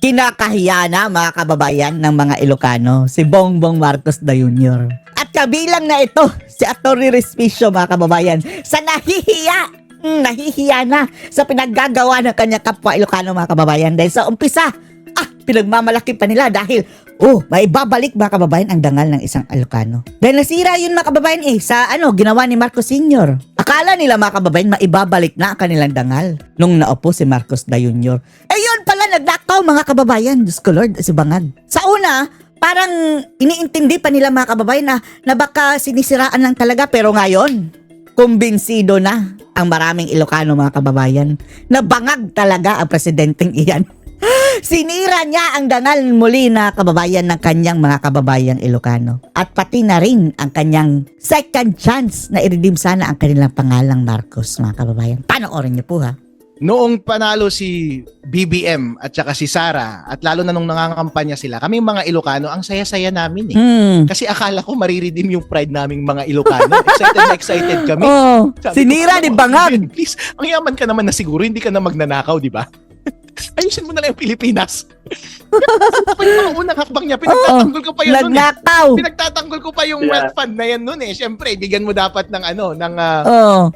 Kinakahiya na mga kababayan ng mga Ilocano, si Bongbong Marcos Jr. At kabilang na ito, si Atty. Respicio mga kababayan, sa nahihiya na sa pinaggagawa ng kanya kapwa Ilocano mga kababayan. Dahil sa umpisa, pinagmamalaki pa nila dahil, maibabalik mga kababayan ang dangal ng isang Ilocano. Dahil nasira yun mga kababayan sa ginawa ni Marcos Sr. Akala nila mga kababayan, maibabalik na ang kanilang dangal nung naupo si Marcos Jr. Yun pala, nagnakaw mga kababayan. Diyos ko Lord, si Bangag. Sa una, parang iniintindi pa nila mga kababayan na baka sinisiraan lang talaga. Pero ngayon, kumbinsido na ang maraming Ilocano mga kababayan na bangag talaga ang presidenteng iyan. Sinira niya ang dangal muli na kababayan ng kanyang mga kababayang Ilocano. At pati na rin ang kanyang second chance na i-redeem sana ang kanilang pangalang Marcos mga kababayan. Panoorin niyo po ha. Noong panalo si BBM at saka si Sara at lalo na nung nangangampanya sila, kaming mga Ilocano, ang saya-saya namin Kasi akala ko mariredeem yung pride naming mga Ilocano. Excited kami. Sinira ni Bangag. Please, ang yaman ka naman na siguro, hindi ka na magnanakaw, di ba? Ayusin mo na lang yung Pilipinas. Pa yung mga unang hakbang niya, pinagtatanggol ko pa yun nun Pinagtatanggol ko pa yung wealth fund na yan nun Siyempre, bigyan mo dapat ng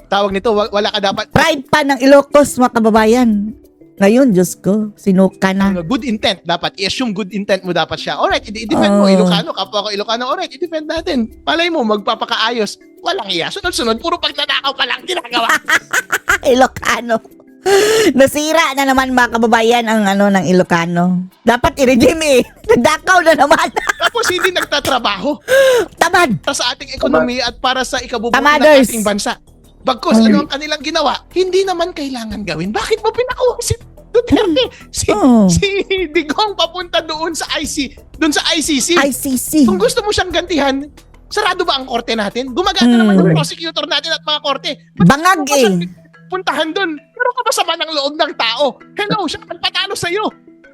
tawag nito, wala ka dapat. Pride pa ng Ilocos mga kababayan. Ngayon, Diyos ko, sinuka na. Good intent dapat. I-assume good intent mo dapat siya. Alright, i-defend mo. Ilocano, kapwa ko Ilocano. Alright, i-defend natin. Palay mo, magpapakaayos. Walang iya. Sunod-sunod, puro pagtatakaw pa lang ginagawa. Ilocano. Nasira na naman mga kababayan ang ng Ilocano. Dapat i-redeem Nagdakaw na naman. Tapos hindi nagtatrabaho. Tamad. Para sa ating ekonomiya at para sa ikabubuti ng Tamaders. ating bansa. Bagkus, ano ang kanilang ginawa? Hindi naman kailangan gawin. Bakit mo pinakuha si Duterte? Si Digong papunta doon sa ICC. Kung gusto mo siyang gantihan, sarado ba ang korte natin? Gumagana naman yung prosecutor natin at mga korte. Bangag Puntahan doon. Pero ka ba sama ng loob ng tao? Hello, siya patalo sa'yo.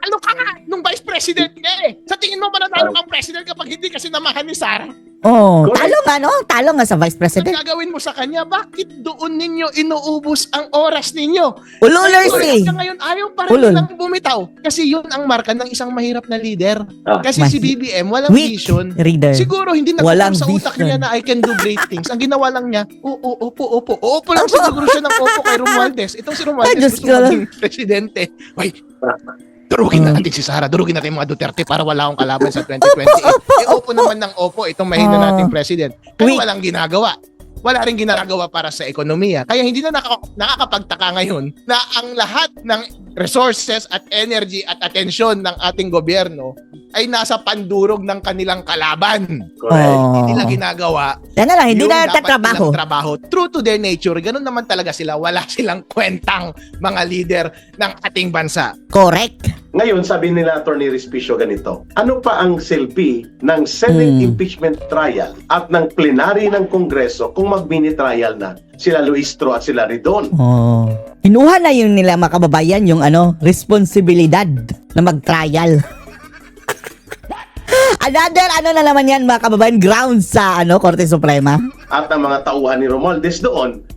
Ano ka nga nung vice president niya Sa tingin mo mananalo kang president kapag hindi kasi namahan ni Sara? Talo nga sa vice president. Ang gagawin mo sa kanya, bakit doon ninyo inuubos ang oras ninyo? Ululers Ngayon ayaw pa rin nilang bumitaw. Kasi yun ang marka ng isang mahirap na leader. Kasi si BBM, walang vision. Siguro hindi nagpapam sa utak niya na I can do great things. Ang ginawa lang niya, upo. Uupo lang siguro siya ng upo kay Romualdez. Itong si Romualdez gusto maging presidente. Durugin na natin si Sara, durugin natin mga Duterte para wala akong kalaban sa 2028. Opo naman ng opo itong mahina nating president. Pero walang ginagawa. Wala rin ginagawa para sa ekonomiya. Kaya hindi na nakakapagtaka ngayon na ang lahat ng resources at energy at atensyon ng ating gobyerno ay nasa pandurog ng kanilang kalaban. Hindi na ginagawa. Hindi na trabaho. True to their nature, ganun naman talaga sila. Wala silang kwentang mga leader ng ating bansa. Correct. Ngayon, sabi nila Atty. Respicio ganito, ano pa ang silbi ng Senate impeachment trial at ng plenary ng Kongreso kung mag-mini trial na sila Luistro at sila Ridon? Hinuha na yun nila mga kababayan yung responsibilidad na mag-trial. Another na naman yan mga kababayan, grounds sa Korte Suprema. At ang mga tauhan ni Romualdez doon,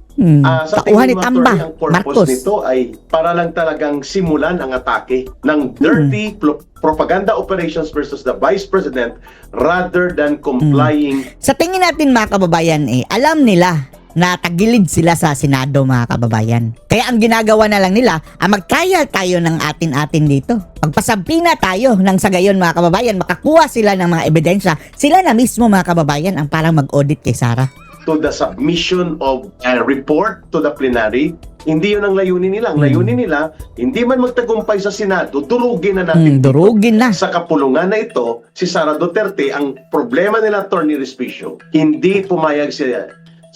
sa tauhan ni tingin mo, Tamba, Atty., ang purpose Marcos nito ay para lang talagang simulan ang atake ng dirty propaganda operations versus the Vice President rather than complying. Sa tingin natin mga kababayan alam nila na tagilid sila sa Senado mga kababayan. Kaya ang ginagawa na lang nila, mag-trial tayo ng atin-atin dito. Magpasampi na tayo ng sa gayon mga kababayan, makakuha sila ng mga ebidensya. Sila na mismo mga kababayan ang parang mag-audit kay Sara. To the submission of a report to the plenary, hindi yun ang layunin nila. Ang layunin nila, hindi man magtagumpay sa Senado, durugin na natin durugin na. Sa kapulungan na ito, si Sara Duterte, ang problema nila, Atty. Respicio, hindi pumayag si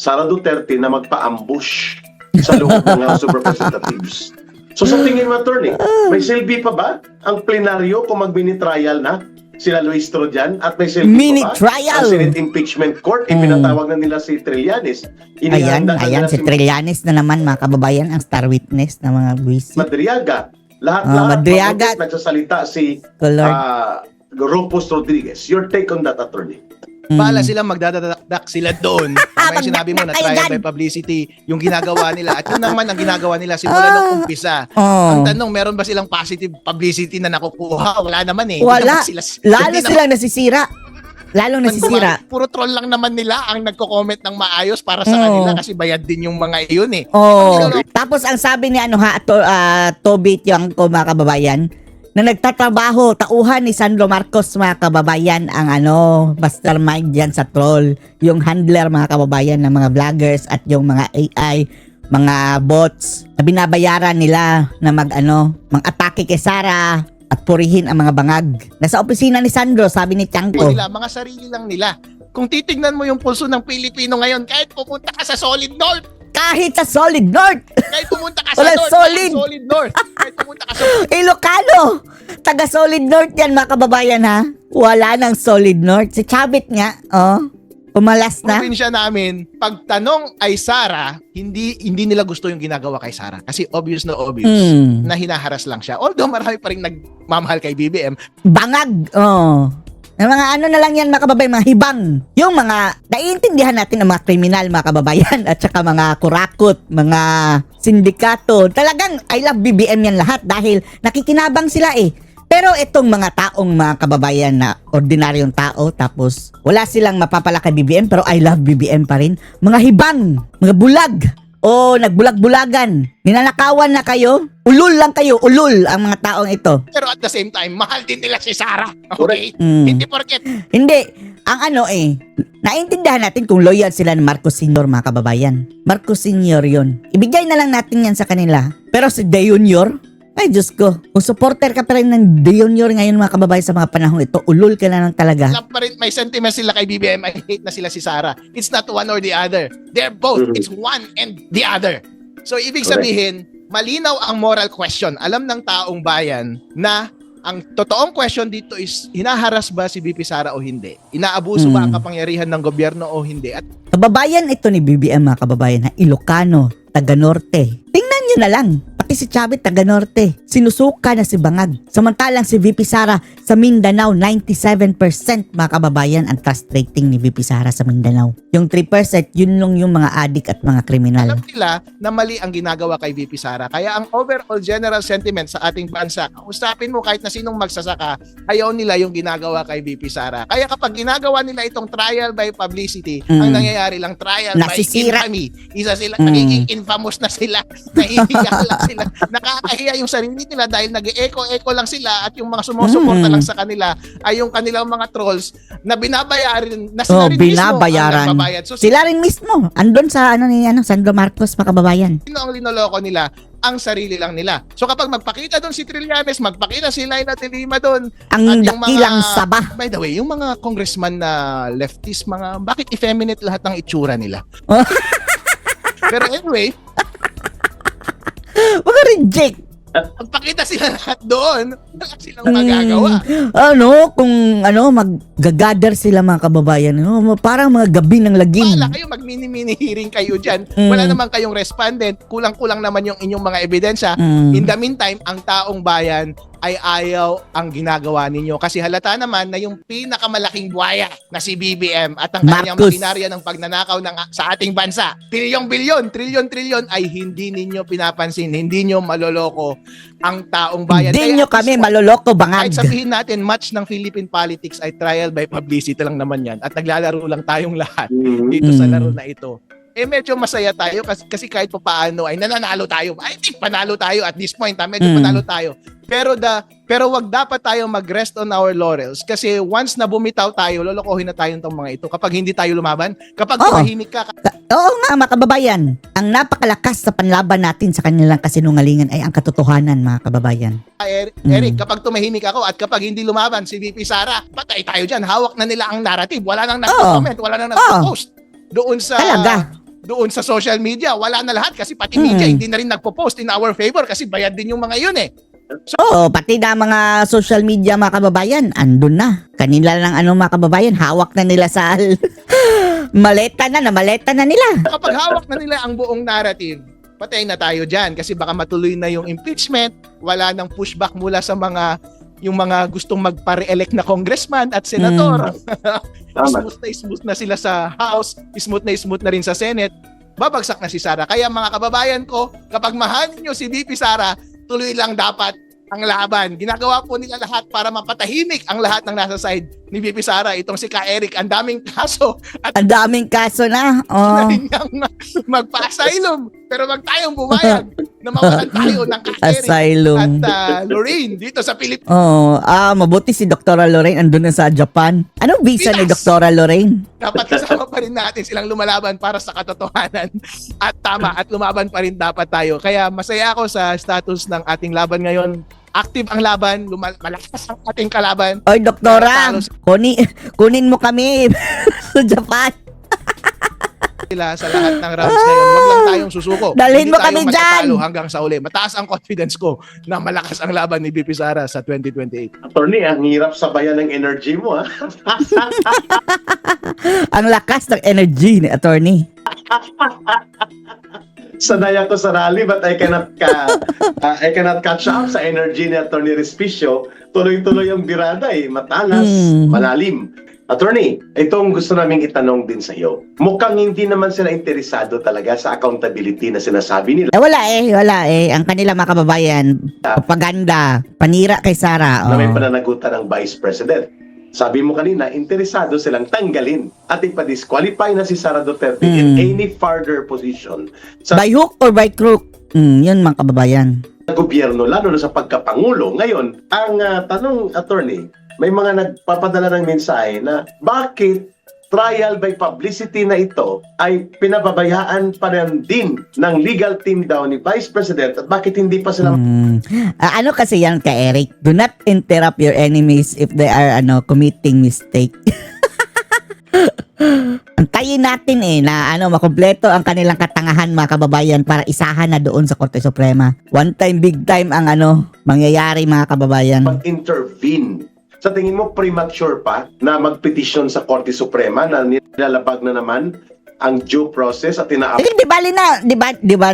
Sara Duterte na magpa-ambush sa loob ng House of Representatives. So sa tingin mo, Atty., may silbi pa ba ang plenaryo kung mag-mini-trial na sila Luistro dyan at may silbi mini pa ba? trial. Ang Senate Impeachment Court, ipinatawag na nila si Trillanes. Ayan, si Trillanes na naman mga kababayan, ang star witness ng mga buwisi. Madriaga. Lahat Madriaga. nagsasalita si Rufus Rodriguez. Your take on that, Attorney? Bala sila, magdadadak sila doon. May sinabi mo na trial by publicity, yung ginagawa nila. At yun naman ang ginagawa nila simula nung umpisa. Ang tanong, meron ba silang positive publicity na nakukuha? Wala naman eh. Wala. Lalo silang nasisira. Lalong nasisira. Puro troll lang naman nila ang nagko-comment ng maayos para sa kanila kasi bayad din yung mga iyon eh. Tapos ang sabi ni Toby Tiangco, mga kababayan, na nagtatrabaho, tauhan ni Sandro Marcos, mga kababayan, ang mastermind yan sa troll. Yung handler, mga kababayan, ng mga vloggers at yung mga AI, mga bots na binabayaran nila na mag-atake kay Sara at purihin ang mga bangag. Nasa opisina ni Sandro, sabi ni Tiangco. Mga sarili lang nila. Kung titignan mo yung pulso ng Pilipino ngayon, kahit pupunta ka sa Solid North, kahit sa Solid North. Kahit pumunta ka sa Solid North. Kahit pumunta ka sa Ilocano. Taga Solid North yan, mga kababayan, ha? Wala nang Solid North. Si Chavit nga, pumalas na. Probinsya namin, pag tanong ay Sara, hindi nila gusto yung ginagawa kay Sara. Kasi obvious na hinaharas lang siya. Although marami pa rin nagmamahal kay BBM. Bangag, Yung mga na lang yan, mga kababayan, mga hibang. Yung mga, naiintindihan natin ang mga kriminal, mga kababayan, at saka mga kurakot, mga sindikato. Talagang, I love BBM yan lahat dahil nakikinabang sila eh. Pero itong mga taong, mga kababayan, na ordinaryong tao, tapos wala silang mapapala kay BBM, pero I love BBM pa rin. Mga hibang, mga bulag, nagbulag-bulagan. Ninanakawan na kayo. Ulul lang kayo, ulul ang mga taong ito. Pero at the same time, mahal din nila si Sara. Okay? Hindi porket. Hindi. Ang naintindihan natin kung loyal sila ng Marcos Sr., mga kababayan. Marcos Sr. yun. Ibigay na lang natin yan sa kanila. Pero si De Junior, ay Diyos ko, kung supporter ka pa rin ng De Junior ngayon, mga kababayan, sa mga panahon ito, ulul ka na lang talaga. May sentiment sila kay BBM, I hate na sila si Sara. It's not one or the other. They're both. It's one and the other. So, ibig sabihin, malinaw ang moral question. Alam ng taong bayan na ang totoong question dito is, hinaharas ba si BP Sara o hindi? Inaabuso ba ang kapangyarihan ng gobyerno o hindi? At kababayan ito ni BBM, mga kababayan, na Ilocano, taga Norte. Tingnan nyo na lang. Pati si Chavit, taga Norte. Sinusuka na si Bangag. Samantalang si VP Sara sa Mindanao, 97% mga kababayan ang trust rating ni VP Sara sa Mindanao. Yung 3%, yun lang yung mga adik at mga kriminal. alam nila na mali ang ginagawa kay VP Sara. Kaya ang overall general sentiment sa ating bansa, usapin mo kahit na sinong magsasaka, ayaw nila yung ginagawa kay VP Sara. Kaya kapag ginagawa nila itong trial by publicity, ang nangyayari lang trial Nasisira. by infamy. Isa sila, nagiging infamous na sila, nahihiya lang sila, nakakahiya yung sarili nila dahil nag-echo-echo lang sila at yung mga sumusuporta lang sa kanila ay yung kanilang mga trolls na binabayaran na sila rin binabayaran. mismo ang nagbabayad. So, Sila rin mismo. Andun sa Sandro Marcos, mga kababayan. sino ang linoloko nila? Ang sarili lang nila. So kapag magpakita doon si Trillanes, magpakita si Laila de Lima doon, Ang at yung dakilang mga- saba. by the way, yung mga congressman na leftist, bakit effeminate lahat ng itsura nila? Pero anyway, Mga reject. magpakita sila lahat doon, wala silang magagawa. Kung mag-gather sila, mga kababayan, parang mga gabi ng lagim. Wala kayo, mag-mini-mini hearing kayo dyan. Wala naman kayong respondent. Kulang-kulang naman yung inyong mga ebidensya. In the meantime, ang taong bayan ay ayaw ang ginagawa ninyo. Kasi halata naman na yung pinakamalaking buhaya na si BBM at ang kanyang Marcos. makinarya ng pagnanakaw sa ating bansa, trilyon, trilyon ay hindi ninyo pinapansin. Hindi nyo maloloko ang taong bayan. Hindi nyo at kami this point, maloloko, kahit bangag. sabihin natin, match ng Philippine politics ay trial by publicity lang naman yan. At naglalaro lang tayong lahat dito sa laro na ito. Medyo masaya tayo kasi kahit pa paano ay nananalo tayo. I think panalo tayo at this point, medyo panalo tayo. Pero wag dapat tayo mag-rest on our laurels kasi once na bumitaw tayo, lolokohin na tayo ng mga ito kapag hindi tayo lumaban. Kapag tumahimik ka, Oo nga, mga kababayan. Ang napakalakas sa panlaban natin sa kanilang kasinungalingan ay ang katotohanan, mga kababayan. Eric, kapag tumahimik ako at kapag hindi lumaban si VP Sara, patay tayo dyan. Hawak na nila ang narrative. Wala nang nag-comment, wala nang nag-post. Doon sa social media, wala na lahat kasi pati media hindi na rin nagpo-post in our favor kasi bayad din yung mga yun eh. Pati na mga social media, mga kababayan, andun na. Kanila lang mga kababayan, hawak na nila sa maleta na nila. Kapag hawak na nila ang buong narrative, patay na tayo dyan kasi baka matuloy na yung impeachment, wala nang pushback mula sa mga yung mga gustong magpa-re-elect na congressman at senator. Tama. Smooth na sila sa House, smooth na rin sa Senate. Babagsak na si Sara. Kaya mga kababayan ko, kapag mahalin nyo si VP Sara, tuloy lang dapat ang laban. Ginagawa po nila lahat para mapatahimik ang lahat ng nasa side ni VP Sara. Itong si Ka Eric, ang daming kaso. At Ang daming kaso na. na Oh. rin niyang magpa-asylum. Pero wag tayong bumayag na mawalan tayo ng Ka Eric Asylum. at Lorraine dito sa Pilipinas. Oh, mabuti si Dr. Lorraine andun na sa Japan. Anong visa ni Pinas! Dr. Lorraine? Dapat kasama pa rin natin silang lumalaban para sa katotohanan at tama at lumaban pa rin dapat tayo. Kaya masaya ako sa status ng ating laban ngayon. Active ang laban, malakas ang ating kalaban. Oy, doktora, Talo kunin mo kami sa Japan. sila sa lahat ng rounds ngayon. Wag lang tayong susuko. Dalhin Hindi mo tayo kami matatalo dyan! hanggang sa uli. Mataas ang confidence ko na malakas ang laban ni VP Sara sa 2028. Attorney, ang hirap sabayan ng energy mo, ha? Ang lakas ng energy ni attorney. Sanay ako sa rally but I cannot catch up sa energy ni Attorney Respicio. Tuloy-tuloy ang birada matalas, malalim. Attorney, itong gusto naming itanong din sa iyo. Mukhang hindi naman sila interesado talaga sa accountability na sinasabi nila. Wala eh. Ang kanila mga kababayan, propaganda, panira kay Sara. Na may Oh. pananagutan ng Vice President. Sabi mo kanina, interesado silang tanggalin at ipa-disqualify na si Sara Duterte in any further position sa By hook or by crook? Yun mga kababayan. gobyerno, lalo na sa pagkapangulo. Ngayon, ang tanong, attorney, may mga nagpapadala ng mensahe na bakit trial by publicity na ito ay pinababayaan pa rin din ng legal team daw ni Vice President at bakit hindi pa sila Ano kasi yan ka Eric? Do not interrupt your enemies if they are committing mistake. Antayin natin na makumpleto ang kanilang katangahan mga kababayan para isahan na doon sa Korte Suprema. One time, big time ang mangyayari mga kababayan. mag-intervene. Sa tingin mo, premature pa na magpetisyon sa Korte Suprema na nilalabag na naman ang due process at Eh, di ba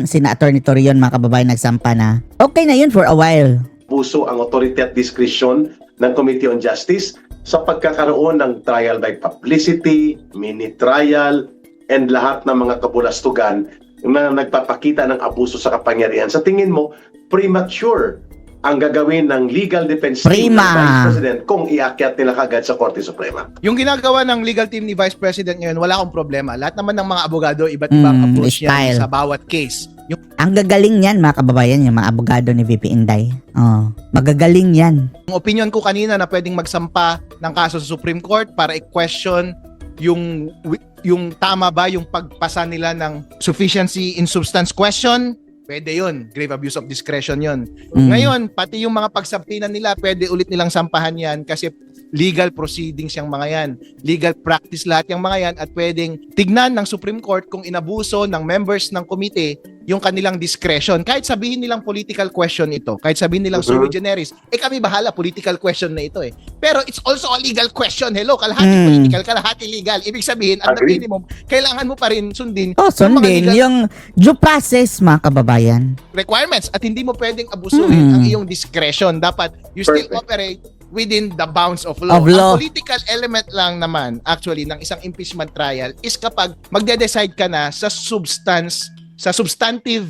sina Attorney Torion mga kababayan nagsampa na. Okay na yun for a while. puso ang authority at discretion ng Committee on Justice sa pagkakaroon ng trial by publicity, mini-trial, and lahat ng mga kabulastugan na nagpapakita ng abuso sa kapangyarihan. Sa tingin mo, premature ang gagawin ng legal defense team ng Vice President kung iakyat nila kagad sa Korte Suprema? Yung ginagawa ng legal team ni Vice President ngayon, wala akong problema. Lahat naman ng mga abogado, iba't ibang approach yan sa bawat case. Ang gagaling yan, mga kababayan, yung mga abogado ni VP Inday. Magagaling yan. Yung opinion ko kanina na pwedeng magsampa ng kaso sa Supreme Court para i-question yung tama ba yung pagpasa nila ng sufficiency in substance question, pwede yun. Grave abuse of discretion yun. Ngayon, pati yung mga pagsampinan nila, pwede ulit nilang sampahan yan kasi legal proceedings yung mga yan. Legal practice lahat yung mga yan at pwedeng tignan ng Supreme Court kung inabuso ng members ng komite yung kanilang discretion. Kahit sabihin nilang political question ito, kahit sabihin nilang sui generis, kami bahala, political question na ito Pero it's also a legal question. Hello, kalahati political, kalahati legal. Ibig sabihin, at the minimum, kailangan mo pa rin sundin yung due process, mga kababayan. requirements at hindi mo pwedeng abusuhin ang iyong discretion. Dapat you still operate within the bounds of law. Ang political element lang naman actually ng isang impeachment trial is kapag magde-decide ka na sa substantive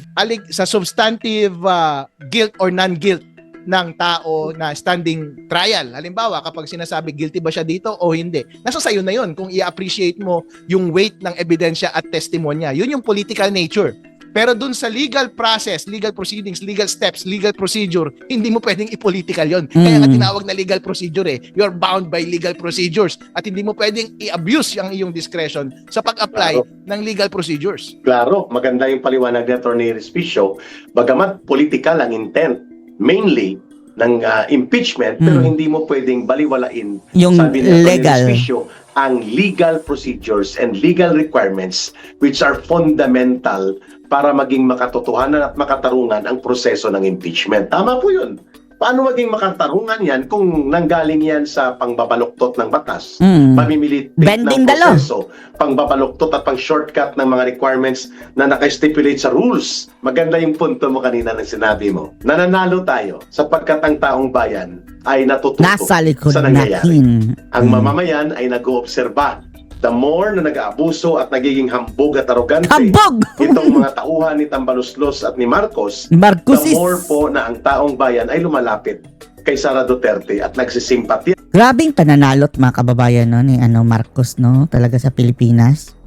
guilt or non-guilt ng tao na standing trial. Halimbawa, kapag sinasabi guilty ba siya dito o hindi. Nasa sayo na yun kung i-appreciate mo yung weight ng ebidensya at testimonya. Yun yung political nature. Pero dun sa legal process, legal proceedings, legal steps, legal procedure, hindi mo pwedeng i-political yon. Kaya nga tinawag na legal procedure You're bound by legal procedures at hindi mo pwedeng i-abuse ang iyong discretion sa pag-apply ng legal procedures. Klaro, maganda yung paliwanag ni Atty. Respicio. Bagamat political ang intent, mainly ng impeachment, pero hindi mo pwedeng baliwalain yung sabi ni legal Respicio, ang legal procedures and legal requirements which are fundamental para maging makatotohanan at makatarungan ang proseso ng impeachment. Tama po yun. Paano maging makatarungan yan kung nanggaling yan sa pangbabaluktot ng batas, Mm. pamimilit Bending ng the law. proseso, pangbabaluktot at pang-shortcut ng mga requirements na naka-stipulate sa rules. Maganda yung punto mo kanina ng sinabi mo. Nananalo tayo sapagkat ang taong bayan ay natututo Nasa likod sa nangyayari. natin. Ang mamamayan ay nag-oobserba. The more na nag-aabuso at nagiging hambog at arogante Hambog! itong mga tauhan ni Tambaluslos at ni Marcos, Marcos the is... more po na ang taong bayan ay lumalapit kay Sara Duterte at nagsisimpatya Grabing pananalot mga kababayan no, ni Marcos no, talaga sa Pilipinas.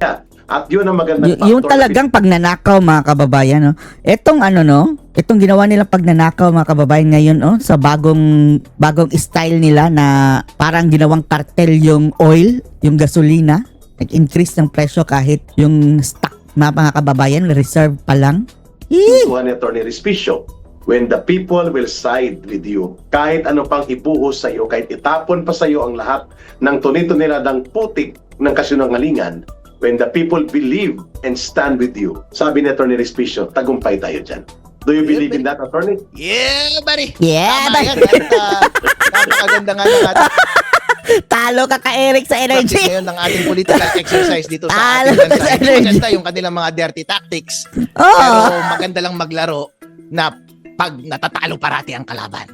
at yun ang magandang Yung talagang pagnanakaw mga kababayan no. Etong itong ginawa nilang pagnanakaw mga kababayan ngayon no, sa bagong style nila na parang ginawang kartel yung oil, yung gasolina, nag-increase ng presyo kahit yung stock mga kababayan reserve pa lang. ni Atty. Respicio. When the people will side with you, kahit ano pang ibuhos sa iyo, kahit itapon pa sa iyo ang lahat ng tunito nila ng putik ng kasinungalingan, when the people believe and stand with you, sabi ni Atty. Respicio, tagumpay tayo dyan. Do you believe in that, attorney? Yeah, buddy. Yeah, Tama yan. Napakaganda nga ng ating talo ka Eric sa energy. practice ngayon ng ating political exercise dito sa Talo ating ka bansa. sa Hindi energy. maganda yung kanilang mga dirty tactics. Oh. Pero maganda lang maglaro na pag natatalo parati ang kalaban.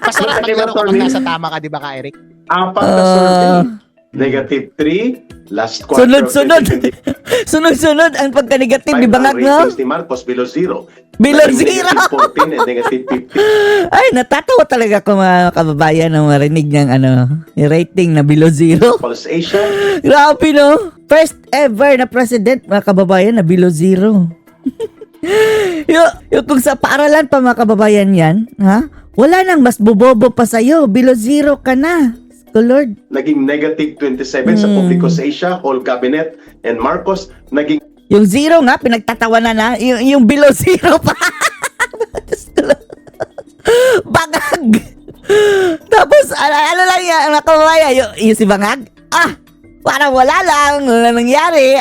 Masarap maglaro kapag nasa tama ka, di ba ka, Eric? Apat na survey. Negative 3, last quarter. of Sunod-sunod. 2020. Sunod-sunod ang pagka-negative Five di bangag ang no? ratings ni Marcos below zero. Below Naging zero. Negative 14 and negative 50. Ay, natatawa talaga ko mga kababayan na marinig niyang yung rating na below zero. Pulse Asia, Grabe no? First ever na president mga kababayan na below zero. yung kung sa paaralan pa mga kababayan yan, ha? Wala nang mas bobobo pa sa'yo. Below zero ka na. Ko Lord. naging negative 27 sa Publicos Asia, whole cabinet, and Marcos, naging Yung zero nga, pinagtatawanan na. Yung below zero pa. Diyos ko Lord. Bangag. Tapos, ano lang yan, mga kababayan, yung si Bangag, parang wala lang, wala nangyari,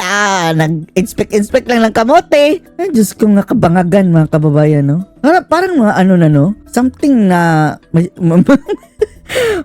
nag-inspect lang ng kamote. Ay, Diyos ko nga kabangagan, mga kababayan, no? Parang mga something na,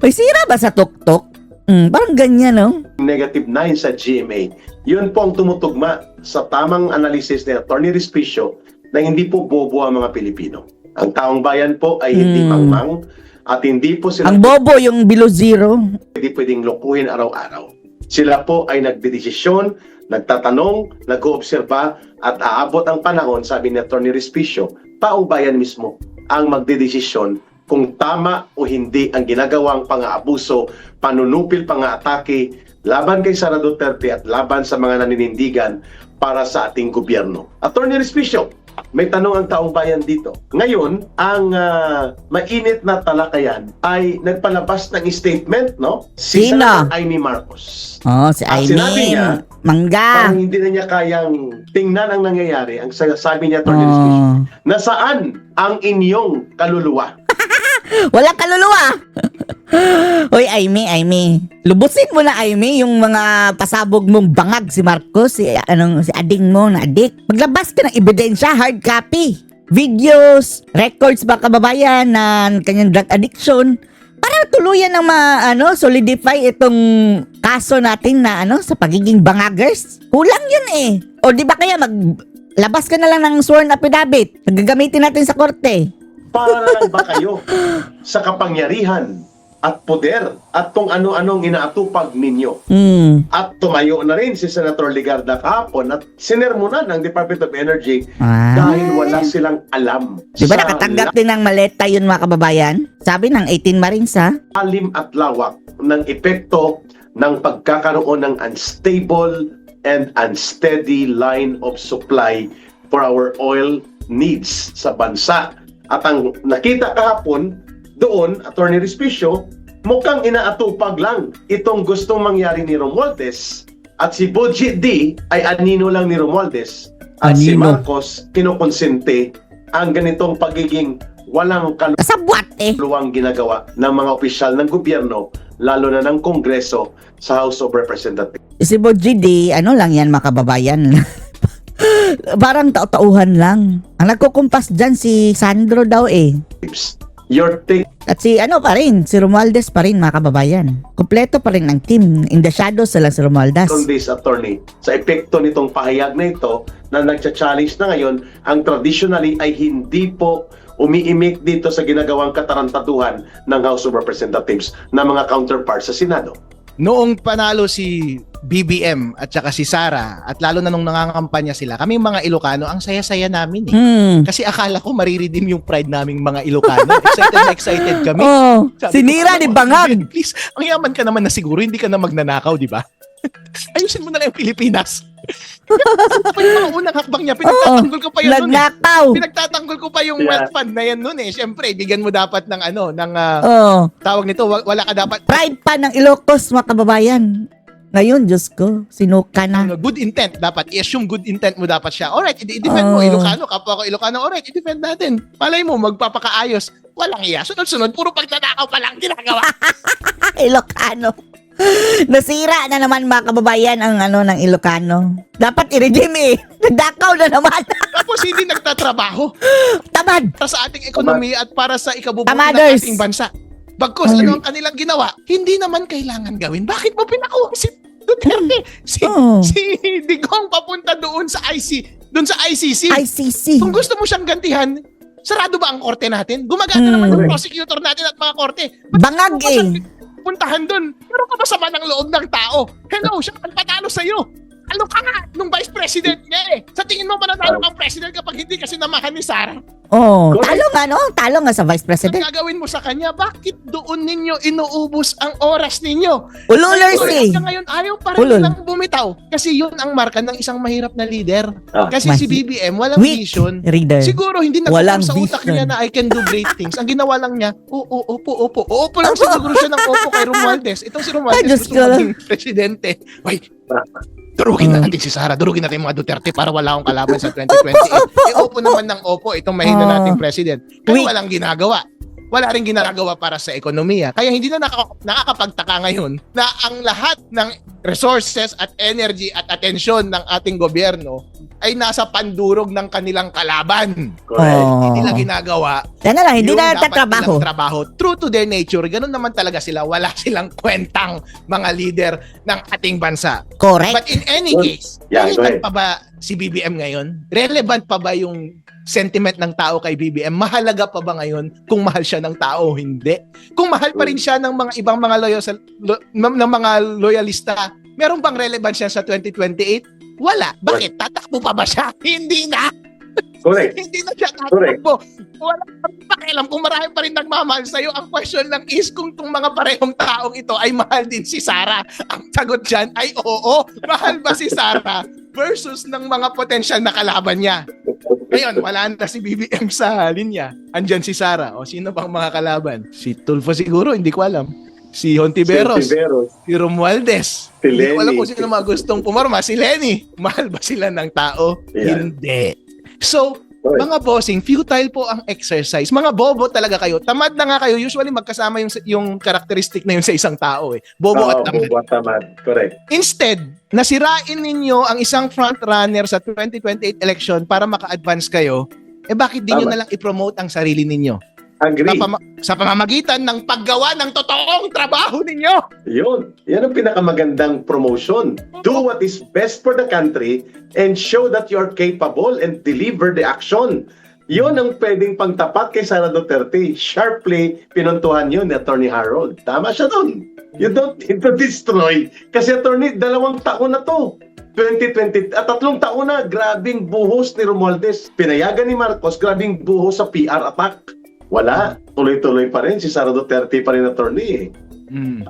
may sira ba sa tuktok? Parang ganyan, no? negative 9 sa GMA. Yun po ang tumutugma sa tamang analysis ni Atty. Respicio na hindi po bobo ang mga Pilipino. Ang taong bayan po ay hindi mangmang at hindi po sila Ang bobo yung below zero. pwedeng lokohin araw-araw. Sila po ay nagdedesisyon, nagtatanong, nag-oobserba at aabot ang panahon, sabi ni Atty. Respicio, taong bayan mismo ang magdedesisyon kung tama o hindi ang ginagawang pang-aabuso, panunupil, pang-aatake laban kay Sara Duterte at laban sa mga naninindigan para sa ating gobyerno. Atty. Respicio, may tanong ang taong bayan dito. Ngayon, ang mainit na talakayan ay nagpalabas ng statement, no? Si Sino? Senator Amy Marcos. Si At sinabi niya, Aimee. Mangga. parang hindi na niya kayang tingnan ang nangyayari. Ang sabi niya, Atty. Respicio, nasaan ang inyong kaluluwa? Walang kaluluwa. Hoy, Aimee. Lubusin mo na, Aimee, yung mga pasabog mong bangag si Marcos, si ading mo na adik. Maglabas ka ng ebidensya, hard copy. Videos, records ba kababayan na kanyang drug addiction para tuluyan ng solidify itong kaso natin na sa pagiging bangagers. Kulang yun eh. O di ba kaya maglabas ka na lang ng sworn affidavit. Nagagamitin natin sa korte. Para lang ba kayo sa kapangyarihan at poder at kung ano-anong inaatupag ninyo? At tumayo na rin si Senator Ligarda kahapon at sinermonan ng Department of Energy dahil wala silang alam. Diba nakatanggap din ng maleta yun mga kababayan? Sabi ng 18 Marines ha? Alim at lawak ng epekto ng pagkakaroon ng unstable and unsteady line of supply for our oil needs sa bansa. At ang nakita kahapon doon, Atty. Respicio, mukhang inaatupag lang itong gustong mangyari ni Romualdez at si Boji D ay anino lang ni Romualdez at si Anino. Marcos kinukonsente ang ganitong pagiging walang Kasabwat eh. kaluwang ginagawa ng mga opisyal ng gobyerno lalo na ng Kongreso sa House of Representatives. Si Boji D, lang yan mga kababayan. Parang tauhan lang. Ang nagkukumpas dyan si Sandro daw eh. Your take At si ano pa rin, si Romualdez pa rin mga kababayan. Kompleto pa rin ang team. In the shadows sila si Romualdez. on this, attorney, sa epekto nitong pahayag na ito na nagcha-challenge na ngayon, ang traditionally ay hindi po umiimik dito sa ginagawang katarantaduhan ng House of Representatives na mga counterparts sa Senado. Noong panalo si BBM at saka si Sara at lalo na nung nangangampanya sila, kami mga Ilocano, ang saya-saya namin eh. Kasi akala ko mariredeem yung pride naming mga Ilocano. Excited na excited kami. Oh, Sabi sinira ko, ni Bangag. Please, ang yaman ka naman na siguro, hindi ka na magnanakaw, di ba? Ayusin mo na lang yung Pilipinas. Pa yung mga unang hakbang niya, pinagtatanggol ko pa yun nun eh. Nagnakaw. Pinagtatanggol ko pa yung wealth fund na yan nun eh. Siyempre, bigyan mo dapat ng ano, ng tawag nito, wala ka dapat Pride pa ng Ilocos mga kababayan. Ngayon, Diyos ko, sinuka na. good intent dapat. I-assume good intent mo dapat siya. Alright, i-defend mo. Ilocano, kapwa ko Ilocano. Alright, i-defend natin. Malay mo, magpapakaayos. Walang iya. Sunod-sunod, puro pagtatakaw pa lang ginagawa. Ilocano. Nasira na naman mga kababayan ang ano ng Ilocano. Dapat i-redeem eh. Nagdakaw na naman. Tapos hindi nagtatrabaho Tamad. para sa ating ekonomiya at para sa ikabubuti ng Tamaders. ating bansa. Bagkus, ano ang kanilang ginawa? Hindi naman kailangan gawin. Bakit mo pinakuha si Duterte? Si Digong papunta doon sa ICC. ICC. Kung gusto mo siyang gantihan, sarado ba ang korte natin? Gumagana naman yung prosecutor natin at mga korte. Bangag eh. Puntahan doon. Pero kapasama ng loob ng tao. Hello, siya ang patalo sa'yo. Ano ka nga nung vice president niya eh. Sa tingin mo manatalo kang president kapag hindi kasi namahan ni Sara? Oh, talo nga no? Talo nga sa vice president. Ang gagawin mo sa kanya, bakit doon ninyo inuubos ang oras ninyo? Ululers eh. Hanggang ngayon ayaw pa rin nilang bumitaw. Kasi yun ang marka ng isang mahirap na leader. Kasi si BBM walang Weak vision. reader. Siguro hindi Walang nagpapang sa utak vision. niya na I can do great things. Ang ginawa lang niya, upo. Uupo lang siguro siya ng upo kay Romualdez. Itong si Ay, Romualdez Diyos gusto ko. maging presidente. Wait, durugin na natin si Sara, durugin natin mga Duterte para wala akong kalaban sa 2028. Opo naman ng opo itong mahina nating president. Pero walang ginagawa. Wala rin ginagawa para sa ekonomiya. Kaya hindi na nakakapagtaka ngayon na ang lahat ng resources at energy at atensyon ng ating gobyerno ay nasa pandurog ng kanilang kalaban. Correct. Hindi nila ginagawa. Yan na lang, hindi yung na dapat nagtatrabaho. nilang trabaho. True to their nature, ganun naman talaga sila. Wala silang kwentang mga leader ng ating bansa. Correct. But in any case, Yeah, go relevant ahead. pa ba si BBM ngayon? Relevant pa ba yung sentiment ng tao kay BBM? Mahalaga pa ba ngayon kung mahal siya ng tao o hindi? Kung mahal pa rin siya ng mga ibang mga ng mga loyalista, meron bang relevance siya sa 2028? Wala. Bakit? Tatakbo pa ba siya? Hindi na. Correct. Hindi na siya tatakbo. Wala pa rin pakialam kung marami pa rin nagmamahal sa'yo. Ang question lang is kung itong mga parehong taong ito ay mahal din si Sara. Ang sagot dyan ay oo. Mahal ba si Sara versus ng mga potensyal na kalaban niya? Ngayon, wala na si BBM sa linya. Andyan si Sara. O sino bang mga kalaban? Si Tulfo siguro, hindi ko alam. Si Hontiveros, si Romualdez. Si Hindi ko alam Lenny. kung sino mga gustong pumarma. Si Lenny. Mahal ba sila ng tao? Yeah. Hindi. So, Correct. mga bossing, futile po ang exercise. Mga bobo talaga kayo. Tamad na nga kayo. Usually magkasama yung characteristic na yun sa isang tao eh. Bobo at tamad. Bobo at tamad. Correct. Instead, nasirain ninyo ang isang frontrunner sa 2028 election para maka-advance kayo, bakit di nyo Tama. na lang i-promote ang sarili ninyo? Agree. Sa pamamagitan ng paggawa ng totoong trabaho ninyo. Yun. Yan ang pinakamagandang promotion. Do what is best for the country and show that you're capable and deliver the action. Yun ang pwedeng pangtapat kay Sara Duterte. Sharply pinuntuhan yun ni Attorney Harold. Tama siya dun. You don't need to destroy. Kasi Attorney, 2 taon na to. 2020 at 3 taon na, grabing buhos ni Romualdez. Pinayagan ni Marcos, grabing buhos sa PR attack. Wala. Tuloy-tuloy pa rin. Si Sara Duterte pa rin attorney eh.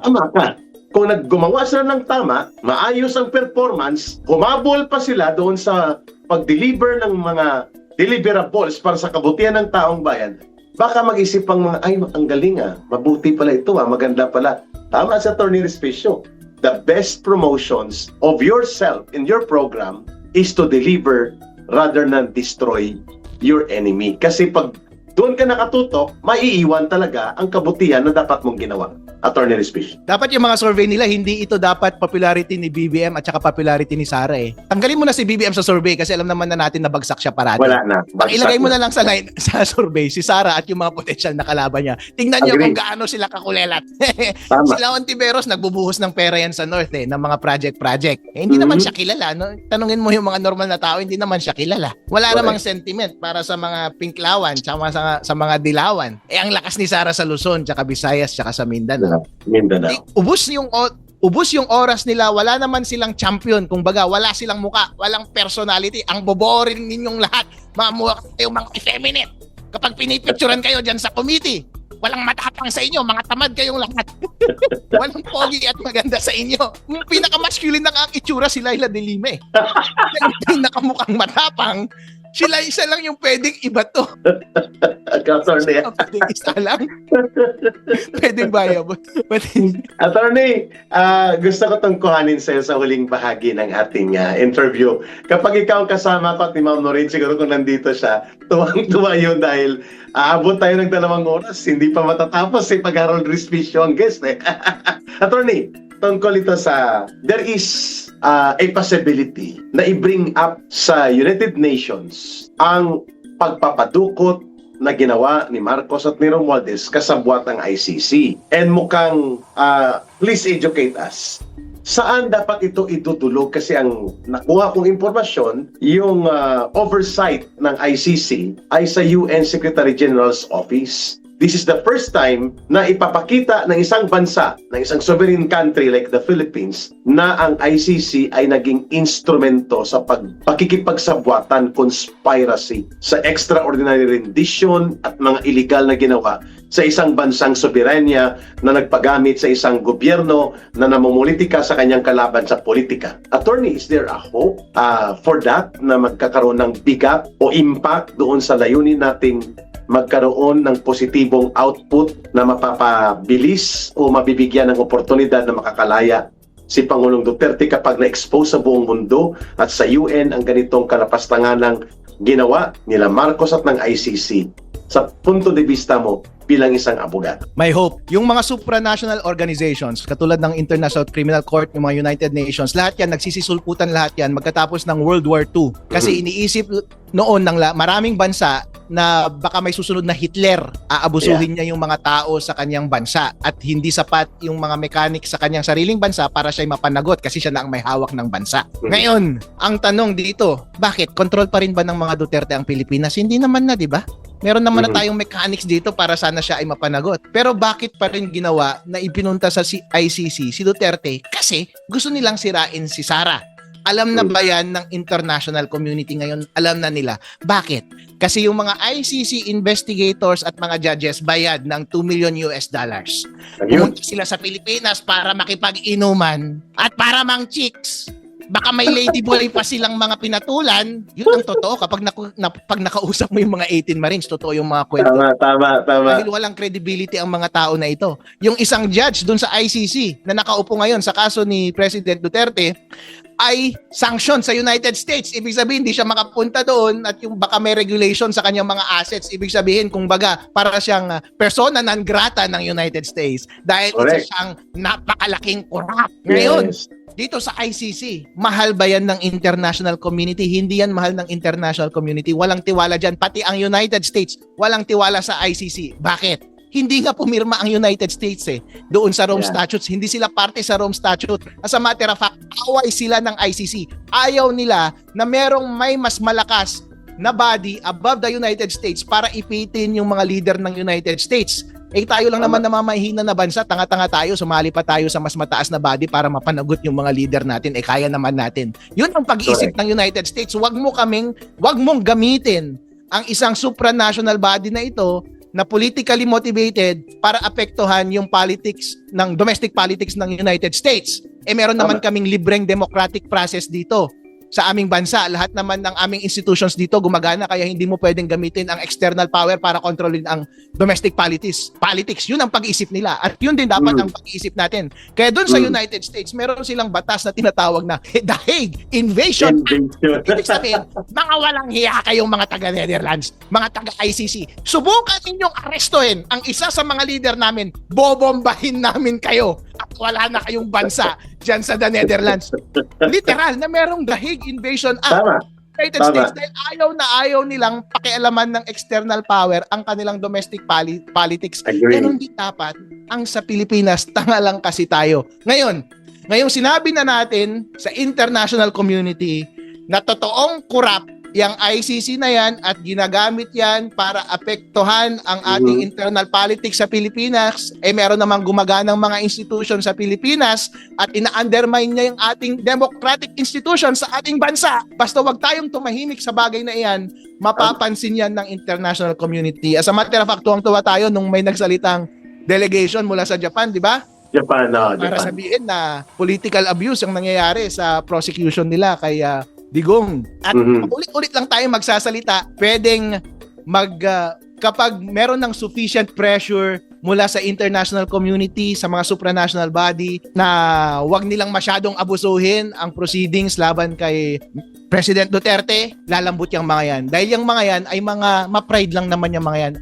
Tama ka. Kung naggumawa sila ng tama, maayos ang performance, humabol pa sila doon sa pag-deliver ng mga deliverables para sa kabutihan ng taong bayan, baka mag-isip pang mga, ay, ang galing mabuti pala ito maganda pala. Tama sa Attorney Respicio. The best promotions of yourself in your program is to deliver rather than destroy your enemy. Kasi pag doon ka nakatutok, maiiwan talaga ang kabutihan na dapat mong ginawa. Attorney Respicio. Dapat yung mga survey nila, hindi ito dapat popularity ni BBM at saka popularity ni Sara eh. Tanggalin mo na si BBM sa survey kasi alam naman na natin na bagsak siya parati. Wala na. Ang ilagay mo na lang sa line sa survey si Sara at yung mga potential na kalaban niya. Tingnan niyo kung gaano sila kakulelat. Sila Ontiveros nagbubuhos ng pera yan sa North eh, ng mga project. Eh, hindi naman siya kilala. No? Tanungin mo yung mga normal na tao, hindi naman siya kilala. Wala namang sentiment para sa mga Pinklawan tsaka sa mga Dilawan. Eh ang lakas ni Sara sa Luzon, tsaka Visayas, tsaka sa Mindanao. Mindanao. Ubus yung oras nila, wala naman silang champion, kumbaga wala silang muka, walang personality, ang boboring ninyong lahat, yung mga effeminate. Kapag pinipicturean kayo dyan sa committee, walang matapang sa inyo, mga tamad kayong lahat. Walang pogi at maganda sa inyo. Yung pinaka-masculine na ang itsura si Laila de Lima eh. Yung pinakamukhang matapang, sila isa lang yung pwedeng iba to. Attorney. Pwedeng isa lang. Pwedeng viable. Attorney, gusto ko itong kuhanin sa'yo sa huling bahagi ng ating interview. Kapag ikaw kasama ko at ni Ma'am Noreen, siguro kung nandito siya, tuwang-tuwa yun dahil aabot tayo ng 2 oras, hindi pa matatapos pag Harold Respicio ang guest eh. Attorney, tungkol ito sa there is a possibility na i-bring up sa United Nations ang pagpapadukot na ginawa ni Marcos at ni Romualdez kasabwat ang ICC. And mukhang, please educate us. Saan dapat ito itutulog? Kasi ang nakuha kong impormasyon, yung oversight ng ICC ay sa UN Secretary General's Office. This is the first time na ipapakita ng isang bansa, ng isang sovereign country like the Philippines, na ang ICC ay naging instrumento sa pakikipagsabwatan, conspiracy, sa extraordinary rendition at mga illegal na ginawa sa isang bansang soberanya na nagpagamit sa isang gobyerno na namumulitika sa kanyang kalaban sa politika. Attorney, is there a hope for that na magkakaroon ng bigat o impact doon sa layunin nating magkaroon ng positibong output na mapapabilis o mabibigyan ng oportunidad na makakalaya si Pangulong Duterte kapag na-expose sa buong mundo at sa UN ang ganitong kalapastanganang ginawa nila Marcos at ng ICC sa punto de vista mo bilang isang abogado? May hope. Yung mga supranational organizations, katulad ng International Criminal Court, yung mga United Nations, lahat yan, nagsisisulputan lahat yan magkatapos ng World War II. Kasi iniisip noon ng maraming bansa na baka may susunod na Hitler, aabusuhin niya yung mga tao sa kanyang bansa at hindi sapat yung mga mechanic sa kanyang sariling bansa para siya mapanagot kasi siya na ang may hawak ng bansa. Ngayon, ang tanong dito, bakit? Control pa rin ba ng mga Duterte ang Pilipinas? Hindi naman na, di ba? Meron naman na tayong mechanics dito para sana siya ay mapanagot. Pero bakit pa rin ginawa na ipinunta sa ICC si Duterte? Kasi gusto nilang sirain si Sara. Alam na ba yan ng international community ngayon? Alam na nila. Bakit? Kasi yung mga ICC investigators at mga judges bayad ng $2 million. Pumunta sila sa Pilipinas para makipag-inuman at para mang chicks. Baka may ladyboy pa silang mga pinatulan. Yun ang totoo. Pag nakausap mo yung mga 18 Marines, totoo yung mga kwento. Tama. Dahil walang credibility ang mga tao na ito. Yung isang judge dun sa ICC na nakaupo ngayon sa kaso ni President Duterte ay sanction sa United States. Ibig sabihin, hindi siya makapunta doon at yung baka may regulation sa kanyang mga assets. Ibig sabihin, kung baga, para siyang persona non grata ng United States dahil isa siyang napakalaking corrupt. Ngayon, dito sa ICC, mahal ba yan ng international community? Hindi yan mahal ng international community. Walang tiwala dyan. Pati ang United States, walang tiwala sa ICC. Bakit? Hindi nga pumirma ang United States doon sa Rome Statutes. Hindi sila parte sa Rome Statute. As a matter of fact, away sila ng ICC. Ayaw nila na merong may mas malakas na body above the United States para ipitin yung mga leader ng United States. Tayo lang naman na mamahina na bansa, tanga-tanga tayo, sumali pa tayo sa mas mataas na body para mapanagot yung mga leader natin. Kaya naman natin. Yun ang pag-iisip ng United States. Wag mong gamitin ang isang supranational body na ito na politically motivated para apektuhan yung politics ng domestic politics ng United States. Meron naman kaming libreng democratic process dito. sa aming bansa. Lahat naman ng aming institutions dito gumagana, kaya hindi mo pwedeng gamitin ang external power para kontrolin ang domestic politics. Yun ang pag-iisip nila. At yun din dapat ang pag-iisip natin. Kaya doon sa United States, meron silang batas na tinatawag na The Hague Invasion Act. Ibig sabihin, mga walang hiya kayong mga taga-Netherlands, mga taga-ICC. Subukan ninyong arestuhin ang isa sa mga leader namin, bobombahin namin kayo at wala na kayong bansa dyan sa the Netherlands. Literal na merong The Hague Invasion Act. Tama. United States, dahil ayaw nilang pakialaman ng external power ang kanilang domestic politics. Agree. Ganon din dapat ang sa Pilipinas, tanga lang kasi tayo. Ngayong sinabi na natin sa international community na totoong corrupt yung ICC na yan at ginagamit yan para apektuhan ang ating internal politics sa Pilipinas, meron namang gumaganang mga institution sa Pilipinas at ina-undermine niya yung ating democratic institution sa ating bansa. Basta wag tayong tumahimik sa bagay na iyan, mapapansin yan ng international community. As a matter of fact, tuwang-tuwa tayo nung may nagsalitang delegation mula sa Japan, di ba? Japan. Para sabihin na political abuse ang nangyayari sa prosecution nila kay Digong. At ulit-ulit lang tayo magsasalita, pwedeng kapag meron ng sufficient pressure mula sa international community, sa mga supranational body, na wag nilang masyadong abusuhin ang proceedings laban kay President Duterte, lalambot yung mga yan. Dahil yung mga yan ay mga ma-pride lang naman yung mga yan.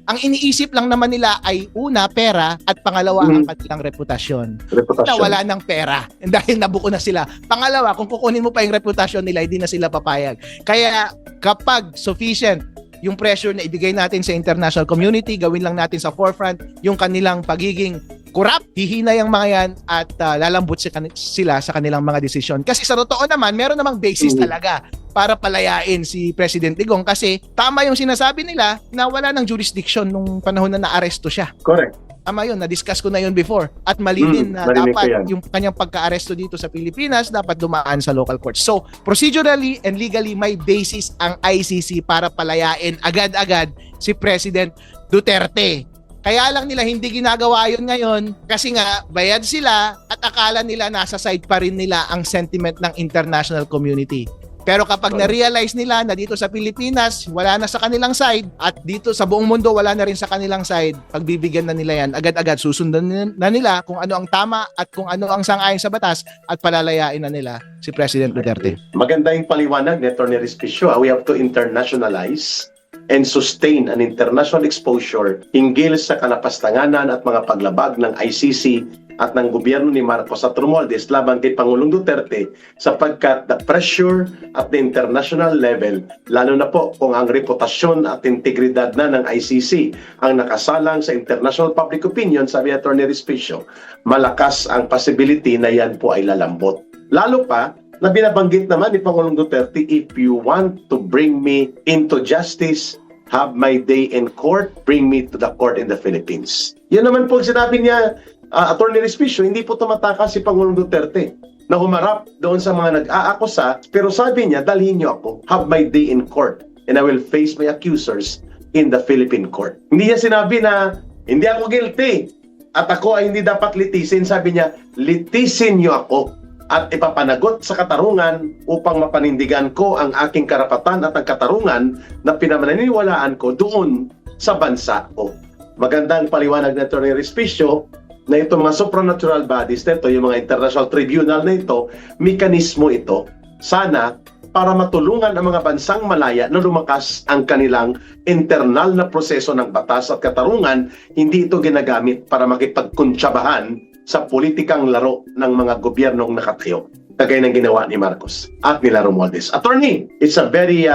Ang iniisip lang naman nila ay una, pera, at pangalawa, ang kanilang reputasyon. Na wala ng pera dahil nabuko na sila. Pangalawa, kung kukunin mo pa yung reputasyon nila, hindi na sila papayag. Kaya kapag sufficient yung pressure na ibigay natin sa international community, gawin lang natin sa forefront yung kanilang pagiging corrupt, hihina yung mga yan at lalambot sila sa kanilang mga desisyon. Kasi sa totoo naman, meron namang basis talaga para palayain si President Digong kasi tama yung sinasabi nila na wala ng jurisdiction nung panahon na naaresto siya. Correct. Tama yun, na-discuss ko na yun before. At mali din na dapat yung kanyang pagka-aresto dito sa Pilipinas dapat dumaan sa local courts. So, procedurally and legally may basis ang ICC para palayain agad-agad si President Duterte. Kaya lang nila hindi ginagawa yun ngayon kasi nga bayad sila at akala nila nasa side pa rin nila ang sentiment ng international community. Pero kapag na-realize nila na dito sa Pilipinas, wala na sa kanilang side at dito sa buong mundo wala na rin sa kanilang side, pagbibigyan na nila yan, agad-agad susundan na nila kung ano ang tama at kung ano ang sang-ayon sa batas at palalayain na nila si President Duterte. Maganda yung paliwanag ni Atty. Respicio. We have to internationalize and sustain an international exposure hinggil sa kalapastanganan at mga paglabag ng ICC at ng gobyerno ni Marcos at Romualdez laban kay Pangulong Duterte sapagkat the pressure at the international level, lalo na po kung ang reputasyon at integridad na ng ICC ang nakasalang sa international public opinion, sabi ni Atty. Respicio, malakas ang possibility na yan po ay lalambot. Lalo pa na binabanggit naman ni Pangulong Duterte, if you want to bring me into justice, have my day in court, bring me to the court in the Philippines. Yan naman po sinabi niya, Atty. Respicio, hindi po tumatakas si Pangulong Duterte na humarap doon sa mga nag-aakusa, pero sabi niya, dalhin niyo ako, have my day in court, and I will face my accusers in the Philippine court. Hindi niya sinabi na, hindi ako guilty, at ako ay hindi dapat litisin. Sabi niya, litisin niyo ako at ipapanagot sa katarungan upang mapanindigan ko ang aking karapatan at ang katarungan na pinamaniniwalaan ko doon sa bansa ko. Magandang paliwanag na Atty. Respicio na itong mga supernatural bodies nito, yung mga international tribunal na ito, mekanismo ito, sana para matulungan ang mga bansang malaya na lumakas ang kanilang internal na proseso ng batas at katarungan, hindi ito ginagamit para makipagkuntsabahan sa politikang laro ng mga gobyernong nakatayo, kagaya ng ginawa ni Marcos at nila Romualdez. Attorney, it's a very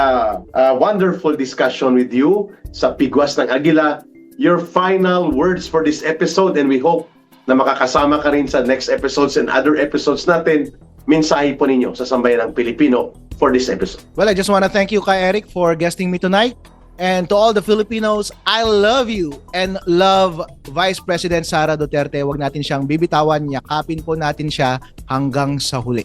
wonderful discussion with you sa Pigwas ng Agila. Your final words for this episode, and we hope na makakasama ka rin sa next episodes and other episodes natin. Mensahe po ninyo sa sambayan ng Pilipino for this episode. Well, I just want to thank you, Kay Eric, for guesting me tonight. And to all the Filipinos, I love you and love Vice President Sara Duterte. Huwag natin siyang bibitawan, yakapin po natin siya hanggang sa huli.